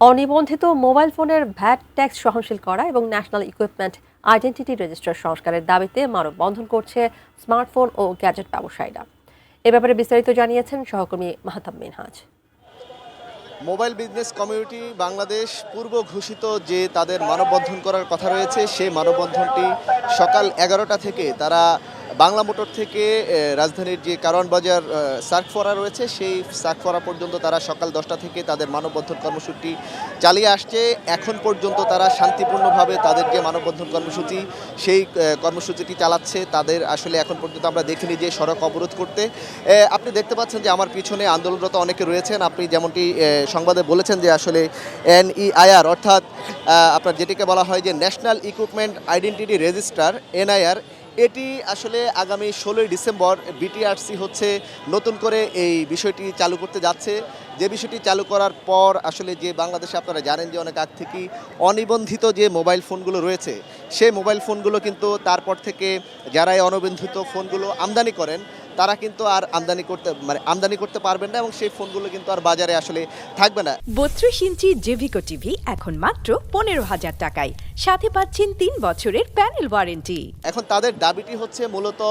অনিবন্ধিত mobile ফোনের VAT tax সহনশীল করা এবং ন্যাশনাল ইকুইপমেন্ট আইডেন্টিটি রেজিস্টার সংস্কারের দাবিতে মানববন্ধন করছে স্মার্টফোন ও গ্যাজেট ব্যবসায়ীরা। এ ব্যাপারে বিস্তারিত জানিয়েছেন সহকর্মী Mahtab Minhaj. Mobile business community Bangladesh পূর্ব ঘোষিত যে তাদের মানববন্ধন করার কথা রয়েছে, সেই মানববন্ধনটি সকাল 11টা থেকে তারা বাংলা মোটর থেকে রাজধানীর যে কারওয়ান বাজার সার্কফোরা রয়েছে, সেই সার্কফোরা পর্যন্ত তারা সকাল 10টা থেকে তাদের মানববন্ধন কর্মসূচি চালিয়ে আসছে। এখন পর্যন্ত তারা শান্তিপূর্ণভাবে তাদের যে মানববন্ধন কর্মসূচি, সেই কর্মসূচিটি চালাচ্ছে। তাদের আসলে এখন পর্যন্ত আমরা দেখিনি যে সড়ক অবরোধ করতে। আপনি দেখতে পাচ্ছেন যে আমার পিছনে আন্দোলনরত অনেকে রয়েছেন। আপনি যেমনটি সংবাদে বলেছেন যে আসলে NEIR অর্থাৎ আপনার যেটিকে বলা হয় যে national equipment identity register NIR, এটি আসলে আগামী 16ই ডিসেম্বর BTRC হচ্ছে নতুন করে এই বিষয়টি চালু করতে যাচ্ছে। যে বিষয়টি চালু করার পর আসলে যে বাংলাদেশে আপনারা জানেন যে অনেক আগ থেকেই অনিবন্ধিত যে মোবাইল ফোনগুলো রয়েছে, সেই মোবাইল ফোনগুলো কিন্তু তারপর থেকে যারা এই অনিবন্ধিত ফোনগুলো আমদানি করেন, তারা কিন্তু আর আমদানি করতে পারবেন না এবং সেই ফোনগুলো কিন্তু আর বাজারে আসলে থাকবে না। 32 ইঞ্চি জেভিকো টিভি এখন মাত্র 15,000 টাকায়, সাথে পাচ্ছেন 3 বছরের প্যানেল ওয়ারেন্টি। এখন তাদের দাবিটি হচ্ছে মূলত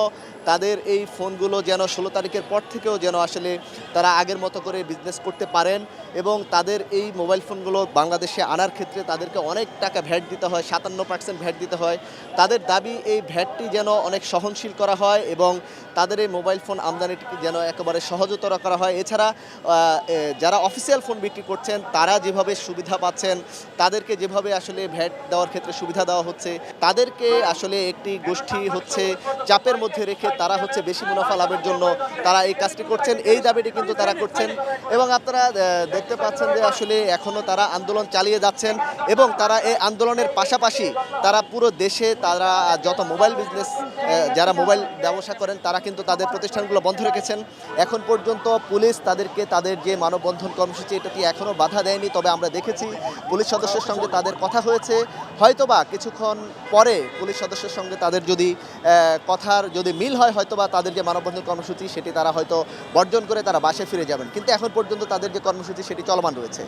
তাদের এই ফোনগুলো যেন 16 তারিখের পর থেকেও যেন আসলে তারা আগের মতো করে বিজনেস করতে পারেন এবং তাদের এই মোবাইল ফোনগুলো বাংলাদেশে আনার ক্ষেত্রে তাদেরকে অনেক টাকা ভ্যাট দিতে হয়, 57% ভ্যাট দিতে হয়। তাদের দাবি এই ভ্যাটটি যেন অনেক সহনশীল করা হয় এবং তাদের এই মোবাইল ফোন আমদানিটিকে যেন একেবারে সহজতর করা হয়। এছাড়া যারা অফিসিয়াল ফোন বিক্রি করছেন তারা যেভাবে সুবিধা পাচ্ছেন, তাদেরকে যেভাবে আসলে ভ্যাট দেওয়ার ক্ষেত্রে সুবিধা দেওয়া হচ্ছে, তাদেরকে আসলে একটি গোষ্ঠী হচ্ছে চাপের মধ্যে রেখে তারা হচ্ছে বেশি মুনাফা লাভের জন্য তারা এই কাজটি করছেন। এই দাবিটি কিন্তু তারা করছেন এবং আপনারা দেখতে পাচ্ছেন যে আসলে এখনও তারা আন্দোলন চালিয়ে যাচ্ছেন এবং তারা এই আন্দোলনের পাশাপাশি তারা পুরো দেশে তারা যত মোবাইল বিজনেস যারা মোবাইল ব্যবসা করেন তারা কিন্তু তাদের প্রতিষ্ঠানগুলো বন্ধ রেখেছেন। এখন পর্যন্ত পুলিশ তাদেরকে তাদের যে মানববন্ধন কর্মসূচি এটাতে এখনও বাধা দেয়নি, তবে আমরা দেখেছি পুলিশ সদস্যের সঙ্গে তাদের কথা হয়েছে। হয়তোবা কিছুক্ষণ পরে পুলিশ সদস্যের সঙ্গে তাদের যদি কথার যদি মিল হয়, হয়তোবা তাদের যে মানববন্ধন কর্মসূচি সেটি তারা হয়তো বর্জন করে তারা বাসায় ফিরে যাবেন, কিন্তু এখন পর্যন্ত তাদের যে কর্মসূচি সেটি চলমান রয়েছে।